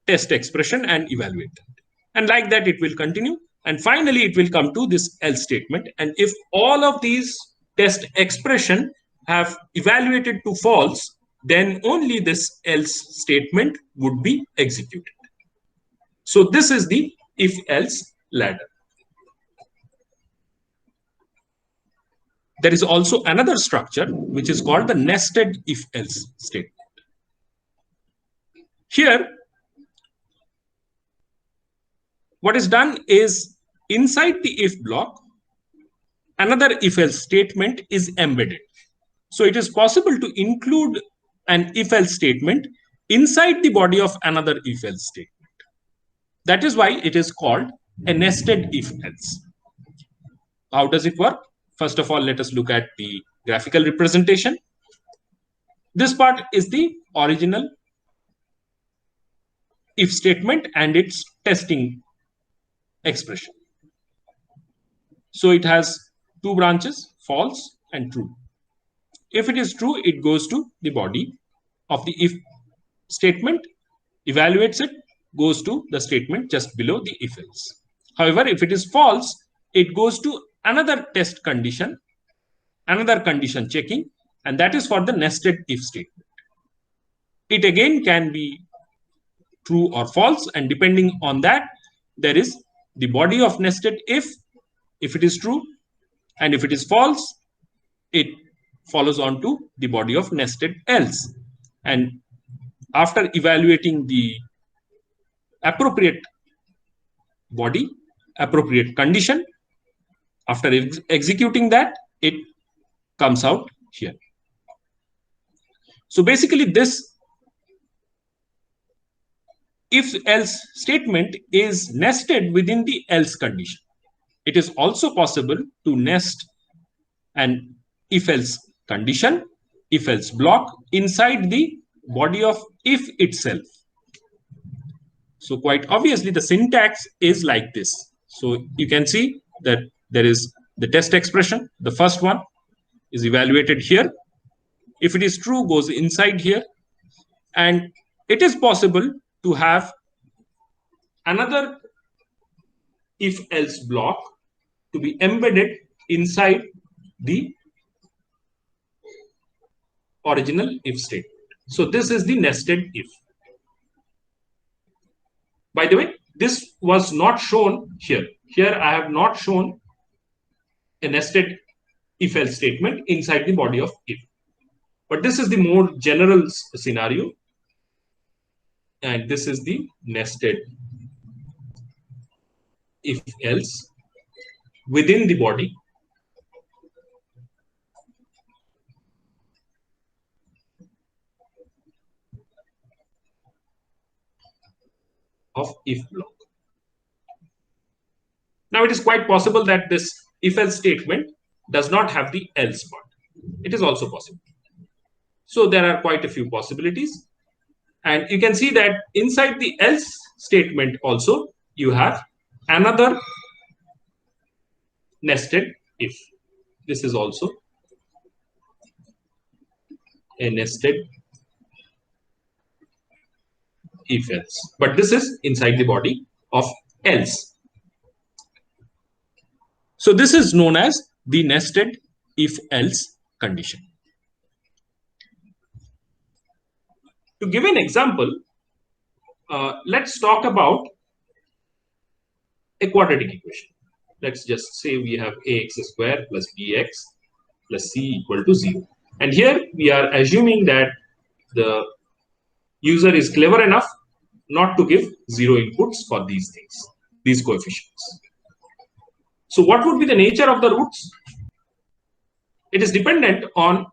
test expression and evaluate that. And like that, it will continue. And finally, it will come to this else statement. And if all of these test expression have evaluated to false, then only this else statement would be executed. So this is the if-else ladder. There is also another structure which is called the nested if-else statement. Here, what is done is inside the if block, another if-else statement is embedded. So it is possible to include an if-else statement inside the body of another if-else statement. That is why it is called a nested if-else. How does it work? First of all, let us look at the graphical representation. This part is the original if statement and its testing expression. So it has two branches, false and true. If it is true, it goes to the body of the if statement, evaluates it, goes to the statement just below the if else. However, if it is false, it goes to another test condition, another condition checking, and that is for the nested if statement. It again can be true or false, and depending on that, there is the body of nested if it is true, and if it is false, it follows on to the body of nested else. And after evaluating the appropriate body, appropriate condition, after executing that, it comes out here. So basically, this if-else statement is nested within the else condition. It is also possible to nest an if-else condition, if-else block inside the body of if itself. So quite obviously, the syntax is like this. So you can see that there is the test expression. The first one is evaluated here. If it is true, goes inside here. And it is possible to have another if-else block to be embedded inside the original if statement. So this is the nested if. By the way, this was not shown here. Here I have not shown a nested if-else statement inside the body of if. But this is the more general scenario. And this is the nested if-else within the body of if block. Now, it is quite possible that this if-else statement does not have the else part. It is also possible. So there are quite a few possibilities. And you can see that inside the else statement also, you have another nested if. This is also a nested if else. But this is inside the body of else. So this is known as the nested if else condition. To give an example, let's talk about a quadratic equation. let's just say we have ax square plus bx plus c equal to 0. And here we are assuming that the user is clever enough not to give 0 inputs for these things, these coefficients. So what would be the nature of the roots? It is dependent on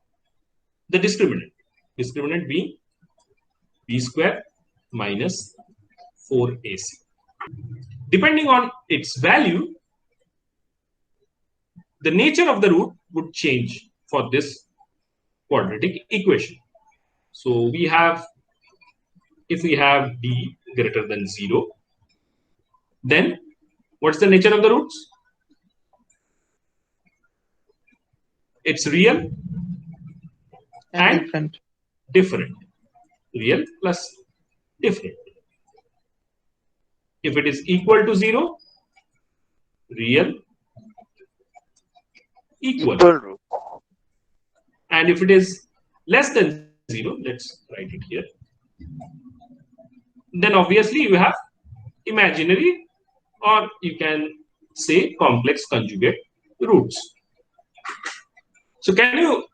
the discriminant. Discriminant being b square minus 4ac. Depending on its value, the nature of the root would change for this quadratic equation. So we have, if we have d greater than 0, then what's the nature of the roots? It's real and different. Real plus different. If it is equal to 0, real, equal. And if it is less than 0, let's write it here, then obviously you have imaginary, or you can say complex conjugate roots. So can you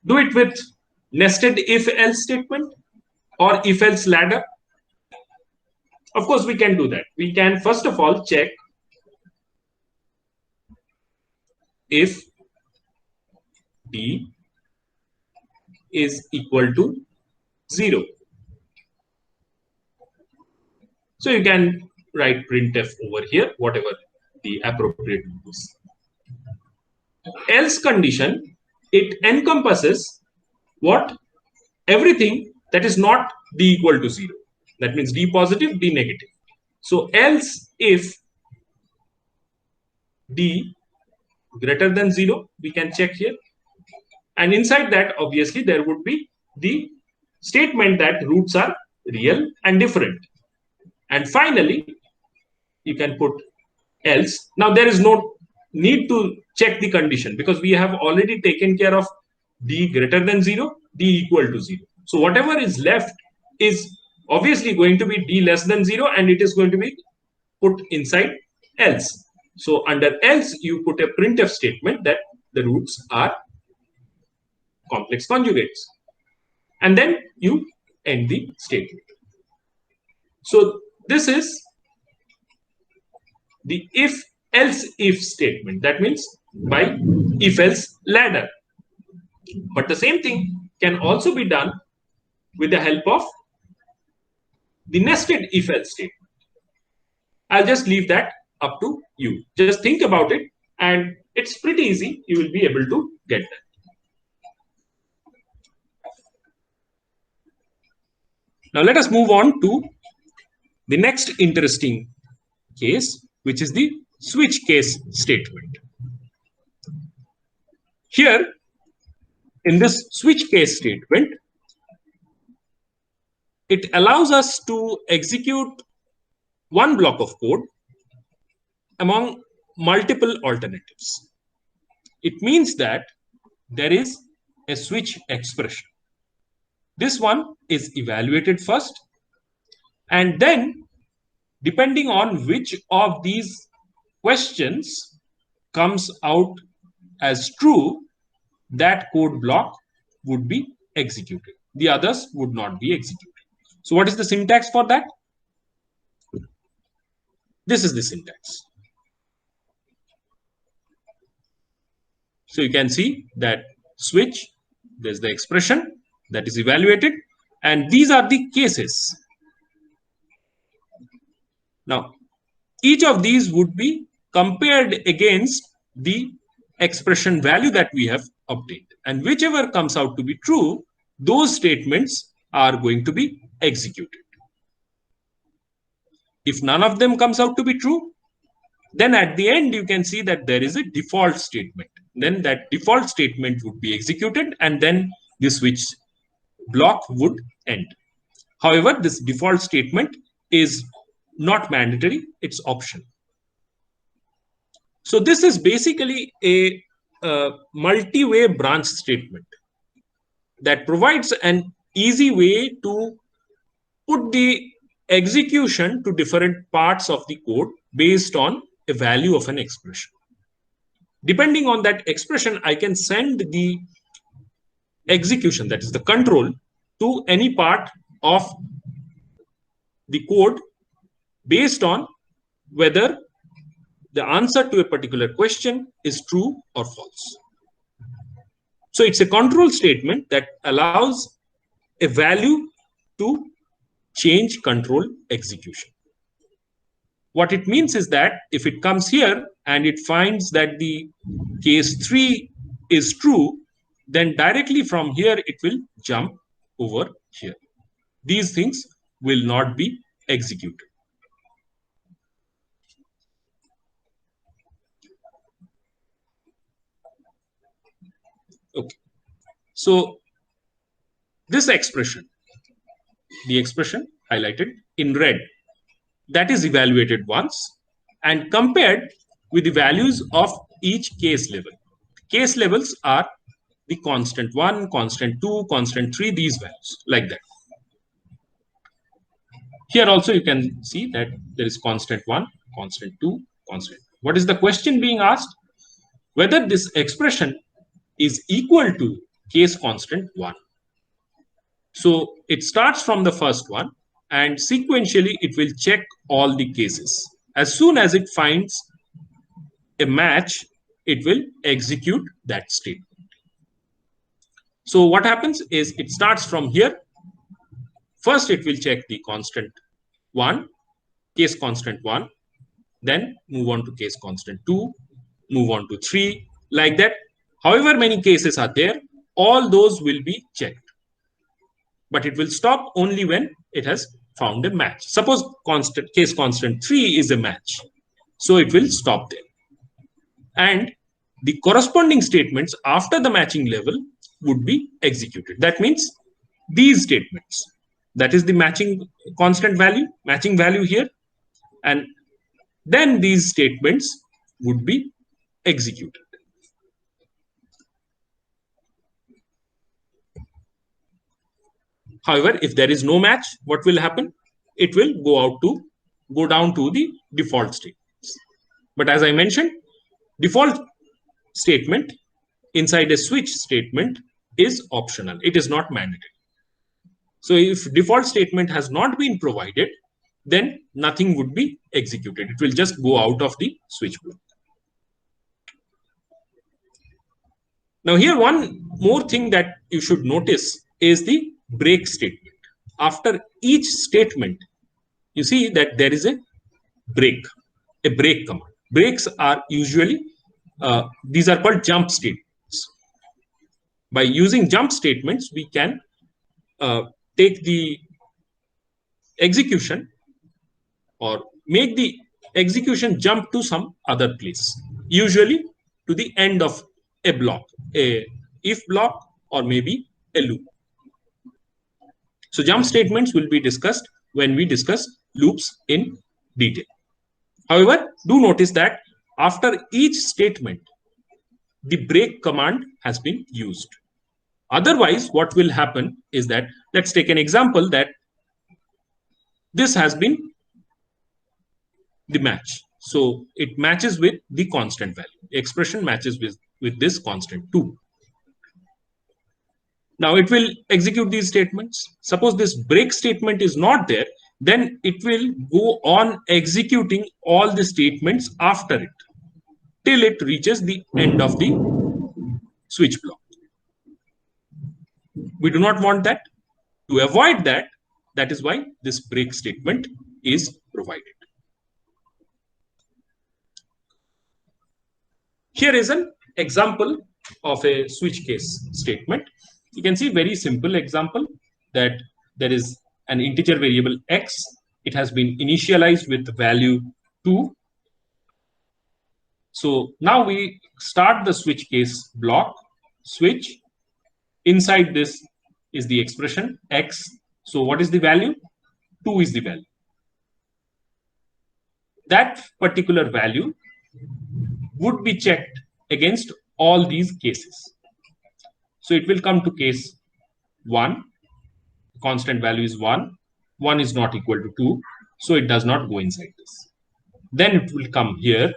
do it with nested if-else statement or if-else ladder? Of course, we can do that. We can first of all check if d is equal to 0. So you can write printf over here, whatever the appropriate is. Else condition, it encompasses what? Everything that is not d equal to 0. That means d positive, d negative. So else if d greater than 0, we can check here. And inside that, obviously, there would be the statement that roots are real and different. And finally, you can put else. Now, there is no need to check the condition because we have already taken care of d greater than 0, d equal to 0. So whatever is left is obviously going to be d less than 0, and it is going to be put inside else. So under else, you put a printf statement that the roots are complex conjugates. And then you end the statement. So this is the if-else-if statement. That means by if-else ladder. But the same thing can also be done with the help of the nested if-else statement. I'll just leave that up to you. Just think about it, and it's pretty easy. You will be able to get that. Now let us move on to the next interesting case, which is the switch case statement. Here, in this switch case statement, it allows us to execute one block of code among multiple alternatives. It means that there is a switch expression. This one is evaluated first, and then depending on which of these questions comes out as true, that code block would be executed. The others would not be executed. So what is the syntax for that? This is the syntax. So you can see that switch, there's the expression that is evaluated, and these are the cases. Now, each of these would be compared against the expression value that we have obtained. And whichever comes out to be true, those statements are going to be executed. If none of them comes out to be true, then at the end, you can see that there is a default statement. Then that default statement would be executed, and then the switch block would end. However, this default statement is not mandatory, it's optional. So this is basically a multi-way branch statement that provides an easy way to put the execution to different parts of the code based on a value of an expression. Depending on that expression, I can send the execution, that is the control, to any part of the code based on whether the answer to a particular question is true or false. So it's a control statement that allows a value to change control execution. What it means is that if it comes here and it finds that the case 3 is true, then directly from here it will jump over here. These things will not be executed. Okay. So this expression, the expression highlighted in red, that is evaluated once and compared with the values of each case level. Case levels are the constant 1, constant 2, constant 3, these values, like that. Here also you can see that there is constant 1, constant 2, constant. What is the question being asked? Whether this expression is equal to case constant 1. So it starts from the first one and sequentially it will check all the cases. As soon as it finds a match, it will execute that statement. So what happens is it starts from here. First, it will check the constant 1, case constant 1, then move on to case constant 2, move on to 3, like that. However many cases are there, all those will be checked. But it will stop only when it has found a match. Suppose case constant 3 is a match. So it will stop there. And the corresponding statements after the matching level would be executed. That means these statements, that is the matching constant value, matching value here. And then these statements would be executed. However, if there is no match, what will happen? It will go down to the default statements. But as I mentioned, default statement inside a switch statement is optional. It is not mandatory. So if default statement has not been provided, then nothing would be executed. It will just go out of the switch block. Now here, one more thing that you should notice is the break statement. After each statement, you see that there is a break command. Breaks are usually, these are called jump statements. By using jump statements, we can take the execution or make the execution jump to some other place, usually to the end of a block, a if block, or maybe a loop. So jump statements will be discussed when we discuss loops in detail. However, do notice that after each statement, the break command has been used. Otherwise, what will happen is that, let's take an example that this has been the match. So it matches with the constant value. The expression matches with this constant 2. Now it will execute these statements. Suppose this break statement is not there, then it will go on executing all the statements after it till it reaches the end of the switch block. We do not want that. To avoid that, that is why this break statement is provided. Here is an example of a switch case statement. You can see very simple example that there is an integer variable x. It has been initialized with the value 2. So now we start the switch case block, switch. Inside this is the expression x. So what is the value? 2 is the value. That particular value would be checked against all these cases. So it will come to case 1. Constant value is 1. 1 is not equal to 2. So it does not go inside this. Then it will come here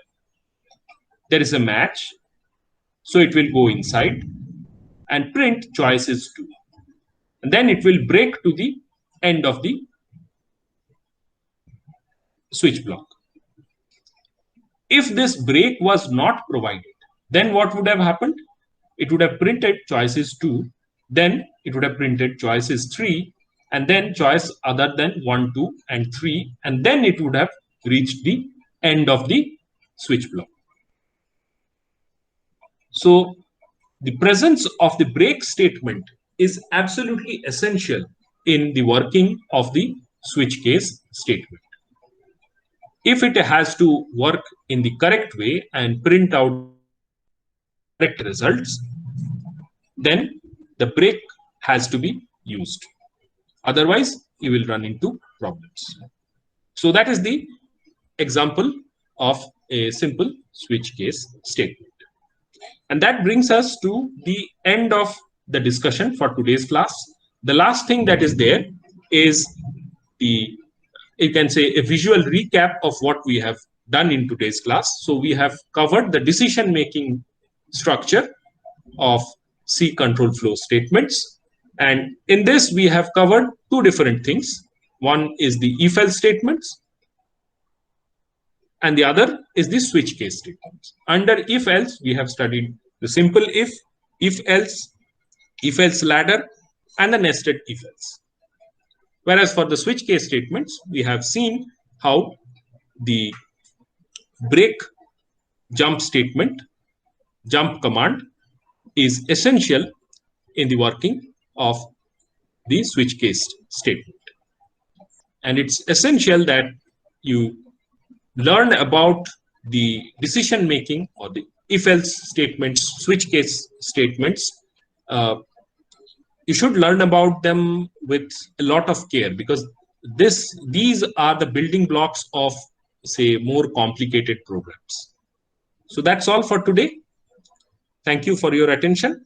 there is a match, so it will go inside and print choice is 2. And then it will break to the end of the switch block. If this break was not provided, then what would have happened? It would have printed choices 2, then it would have printed choices 3, and then choice other than 1, 2, and 3, and then it would have reached the end of the switch block. So the presence of the break statement is absolutely essential in the working of the switch case statement. If it has to work in the correct way and print out correct results, then the break has to be used. Otherwise, you will run into problems. So that is the example of a simple switch case statement. And that brings us to the end of the discussion for today's class. The last thing that is there is the, you can say, a visual recap of what we have done in today's class. So we have covered the decision-making structure of C control flow statements. And in this, we have covered two different things. One is the if-else statements, and the other is the switch case statements. Under if-else, we have studied the simple if-else, if-else ladder, and the nested if-else. Whereas for the switch case statements, we have seen how the break jump statement, jump command, is essential in the working of the switch case statement. And it's essential that you learn about the decision making or the if-else statements, switch case statements. You should learn about them with a lot of care, because these are the building blocks of, say, more complicated programs. So that's all for today. Thank you for your attention.